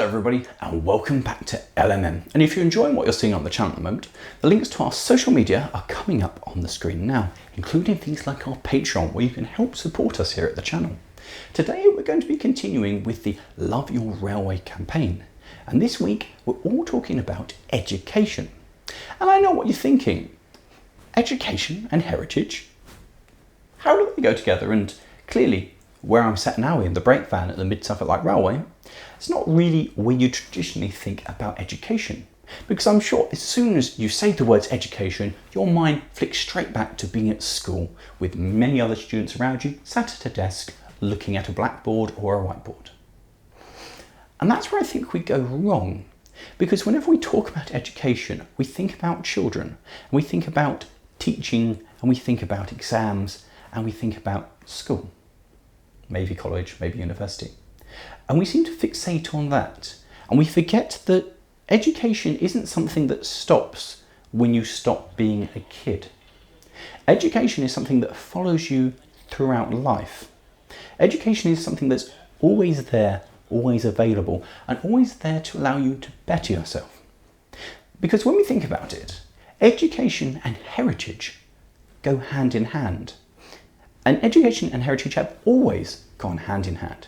Hello everybody and welcome back to LMM. And if you're enjoying what you're seeing on the channel at the moment, the links to our social media are coming up on the screen now, including things like our Patreon where you can help support us here at the channel. Today we're going to be continuing with the Love Your Railway campaign. And this week we're all talking about education. And I know what you're thinking. Education and heritage? How do they go together? And clearly, where I'm sat now in the brake van at the Mid-Suffolk Light Railway, it's not really where you traditionally think about education. Because I'm sure as soon as you say the words education, your mind flicks straight back to being at school with many other students around you, sat at a desk, looking at a blackboard or a whiteboard. And that's where I think we go wrong. Because whenever we talk about education, we think about children, and we think about teaching, and we think about exams, and we think about school. Maybe college, maybe university. And we seem to fixate on that. And we forget that education isn't something that stops when you stop being a kid. Education is something that follows you throughout life. Education is something that's always there, always available, and always there to allow you to better yourself. Because when we think about it, education and heritage go hand in hand. And education and heritage have always gone hand in hand.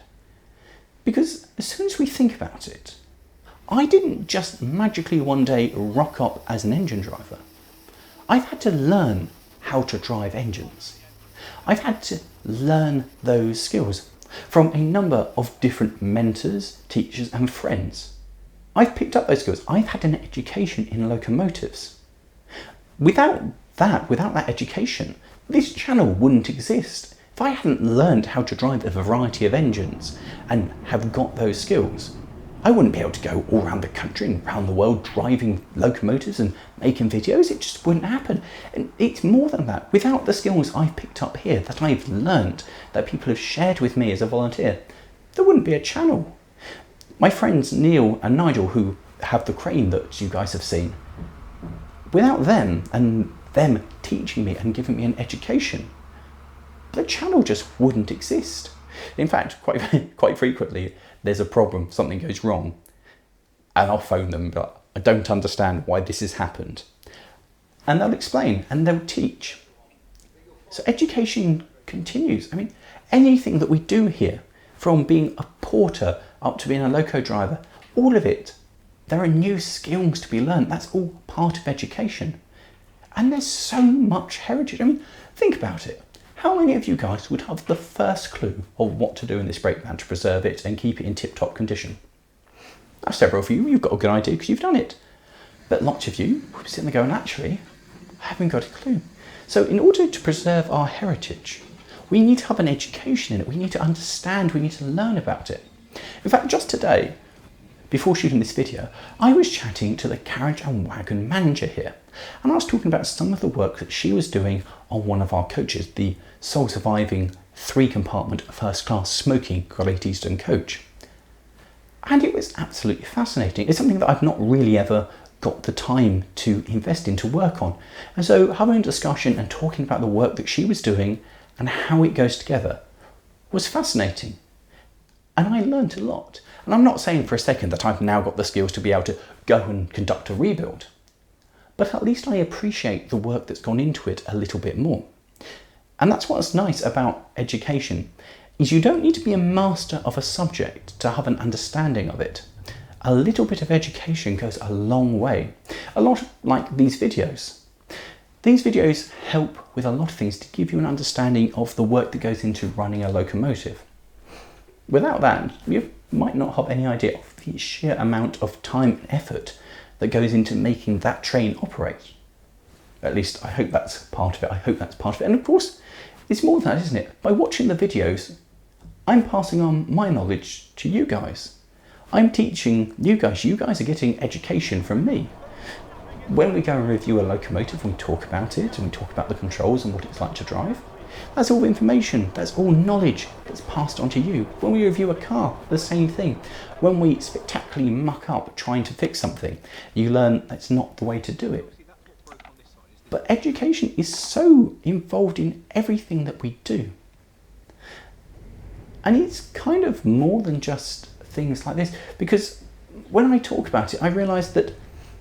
Because as soon as we think about it, I didn't just magically one day rock up as an engine driver. I've had to learn how to drive engines. I've had to learn those skills from a number of different mentors, teachers and friends. I've picked up those skills. I've had an education in locomotives. Without that education, this channel wouldn't exist. If I hadn't learned how to drive a variety of engines and have got those skills, I wouldn't be able to go all around the country and around the world driving locomotives and making videos. It just wouldn't happen. And it's more than that. Without the skills I've picked up here, that I've learned, that people have shared with me as a volunteer, there wouldn't be a channel. My friends Neil and Nigel, who have the crane that you guys have seen, without them and them teaching me and giving me an education, the channel just wouldn't exist. In fact, quite frequently, there's a problem, something goes wrong, and I'll phone them, but I don't understand why this has happened. And they'll explain and they'll teach. So education continues. I mean, anything that we do here, from being a porter up to being a loco driver, all of it, there are new skills to be learned. That's all part of education. And there's so much heritage. I mean, think about it. How many of you guys would have the first clue of what to do in this brake van to preserve it and keep it in tip-top condition? Now, several of you, you've got a good idea because you've done it. But lots of you will be sitting there going, actually, I haven't got a clue. So in order to preserve our heritage, we need to have an education in it. We need to understand, we need to learn about it. In fact, just today, before shooting this video, I was chatting to the carriage and wagon manager here, and I was talking about some of the work that she was doing on one of our coaches, the sole surviving 3-compartment first-class smoking Great Eastern coach. And it was absolutely fascinating. It's something that I've not really ever got the time to invest in, to work on. And so having a discussion and talking about the work that she was doing and how it goes together was fascinating. And I learned a lot. And I'm not saying for a second that I've now got the skills to be able to go and conduct a rebuild. But at least I appreciate the work that's gone into it a little bit more. And that's what's nice about education, is you don't need to be a master of a subject to have an understanding of it. A little bit of education goes a long way. A lot like these videos. These videos help with a lot of things to give you an understanding of the work that goes into running a locomotive. Without that, you might not have any idea of the sheer amount of time and effort that goes into making that train operate. At least I hope that's part of it. And of course, it's more than that, isn't it? By watching the videos, I'm passing on my knowledge to you guys. I'm teaching you guys. You guys are getting education from me. When we go and review a locomotive, we talk about it and we talk about the controls and what it's like to drive. That's all information, that's all knowledge that's passed on to you. When we review a car, the same thing. When we spectacularly muck up trying to fix something, you learn that's not the way to do it. But education is so involved in everything that we do. And it's kind of more than just things like this, because when I talk about it, I realise that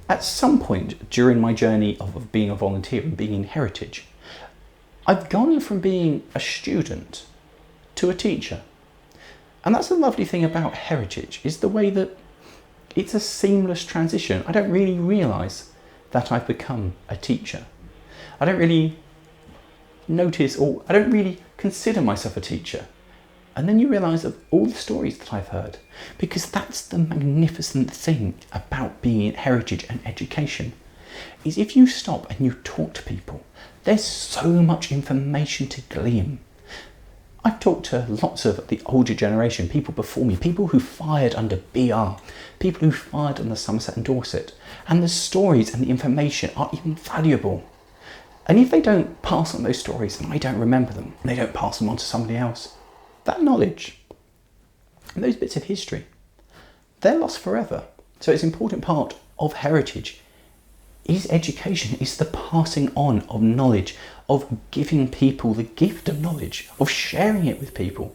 at some point during my journey of being a volunteer and being in heritage, I've gone from being a student to a teacher. And that's the lovely thing about heritage, is the way that it's a seamless transition. I don't really realise that I've become a teacher. I don't really notice, or I don't really consider myself a teacher. And then you realise of all the stories that I've heard, because that's the magnificent thing about being in heritage and education, is if you stop and you talk to people, there's so much information to glean. I've talked to lots of the older generation, people before me, people who fired under BR, people who fired under Somerset and Dorset, and the stories and the information are invaluable. And if they don't pass on those stories and I don't remember them, and they don't pass them on to somebody else, that knowledge, and those bits of history, they're lost forever. So it's an important part of heritage is education, is the passing on of knowledge, of giving people the gift of knowledge, of sharing it with people.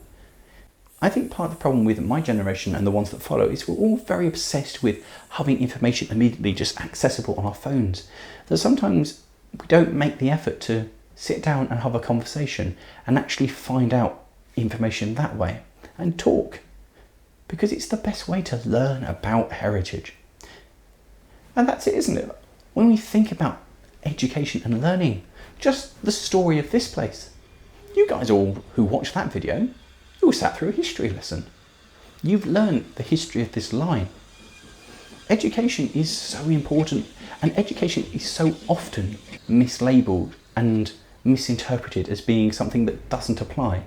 I think part of the problem with my generation and the ones that follow is we're all very obsessed with having information immediately just accessible on our phones, that sometimes we don't make the effort to sit down and have a conversation and actually find out information that way and talk, because it's the best way to learn about heritage. And that's it, isn't it? When we think about education and learning, just the story of this place. You guys all who watched that video, you all sat through a history lesson. You've learned the history of this line. Education is so important, and education is so often mislabeled and misinterpreted as being something that doesn't apply.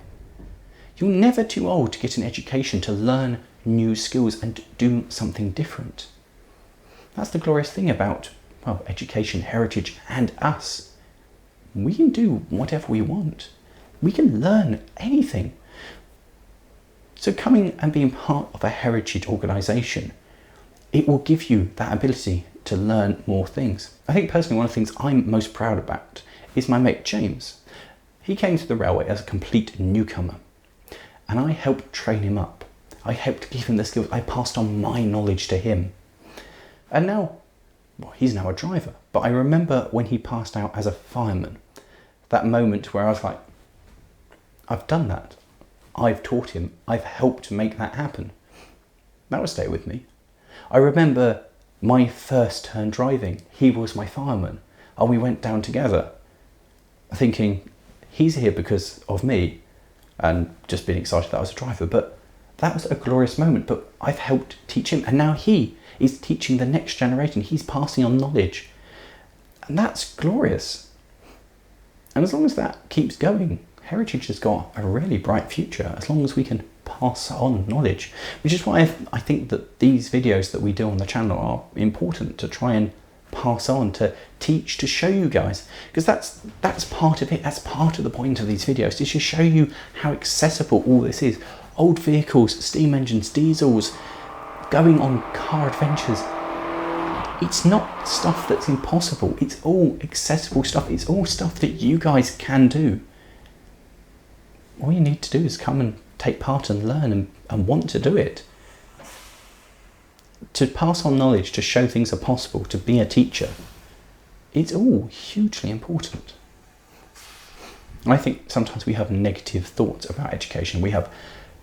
You're never too old to get an education, to learn new skills and do something different. That's the glorious thing about, well, education, heritage, and us. We can do whatever we want. We can learn anything. So coming and being part of a heritage organisation, it will give you that ability to learn more things. I think personally one of the things I'm most proud about is my mate James. He came to the railway as a complete newcomer, and I helped train him up. I helped give him the skills. I passed on my knowledge to him. And now, well, he's now a driver. But I remember when he passed out as a fireman, that moment where I was like, I've done that. I've taught him. I've helped make that happen. That will stay with me. I remember my first turn driving. He was my fireman, and we went down together, thinking he's here because of me, and just being excited that I was a driver. But that was a glorious moment. But I've helped teach him, and now he is teaching the next generation. He's passing on knowledge, and that's glorious. And as long as that keeps going, heritage has got a really bright future, as long as we can pass on knowledge, which is why I think that these videos that we do on the channel are important, to try and pass on, to teach, to show you guys, because that's part of it. That's part of the point of these videos, is to show you how accessible all this is. Old vehicles, steam engines, diesels, going on car adventures. It's not stuff that's impossible. It's all accessible stuff. It's all stuff that you guys can do. All you need to do is come and take part and learn and want to do it. To pass on knowledge, to show things are possible, to be a teacher, it's all hugely important. I think sometimes we have negative thoughts about education. We have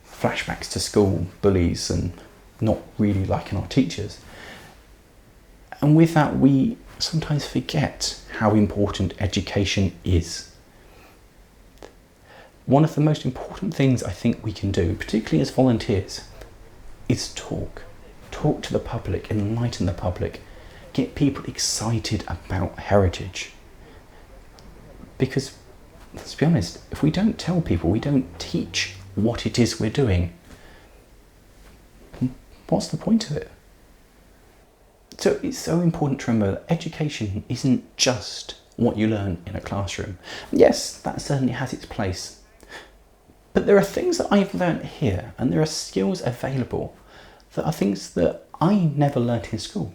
flashbacks to school bullies and not really liking our teachers. And with that, we sometimes forget how important education is. One of the most important things I think we can do, particularly as volunteers, is talk. Talk to the public, enlighten the public, get people excited about heritage. Because, let's be honest, if we don't tell people, we don't teach what it is we're doing, what's the point of it? So it's so important to remember that education isn't just what you learn in a classroom. Yes, that certainly has its place. But there are things that I've learned here, and there are skills available that are things that I never learnt in school.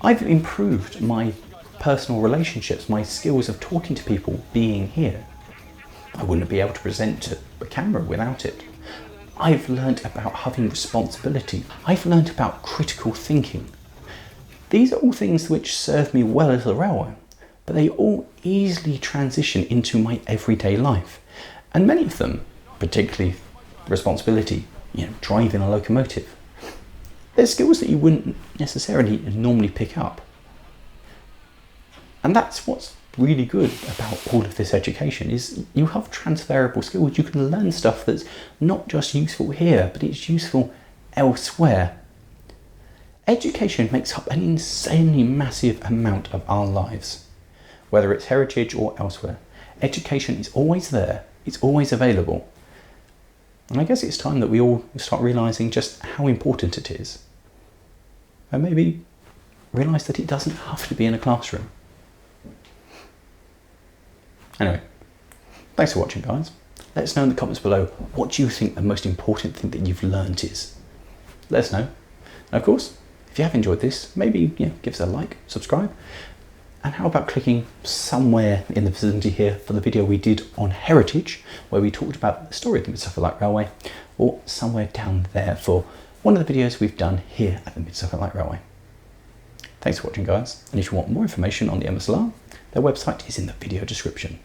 I've improved my personal relationships, my skills of talking to people being here. I wouldn't be able to present to a camera without it. I've learnt about having responsibility. I've learnt about critical thinking. These are all things which serve me well as a railway, but they all easily transition into my everyday life. And many of them, particularly responsibility, driving a locomotive, they're skills that you wouldn't necessarily normally pick up. And that's what's really good about all of this education, is you have transferable skills. You can learn stuff that's not just useful here, but it's useful elsewhere. Education makes up an insanely massive amount of our lives. Whether it's heritage or elsewhere, education is always there, it's always available. And I guess it's time that we all start realising just how important it is. And maybe realise that it doesn't have to be in a classroom. Anyway, thanks for watching, guys. Let us know in the comments below, what do you think the most important thing that you've learnt is? Let us know. And of course, if you have enjoyed this, maybe give us a like, subscribe. And how about clicking somewhere in the vicinity here for the video we did on heritage, where we talked about the story of the Mid-Suffolk Light Railway, or somewhere down there for one of the videos we've done here at the Mid-Suffolk Light Railway. Thanks for watching, guys. And if you want more information on the MSLR, their website is in the video description.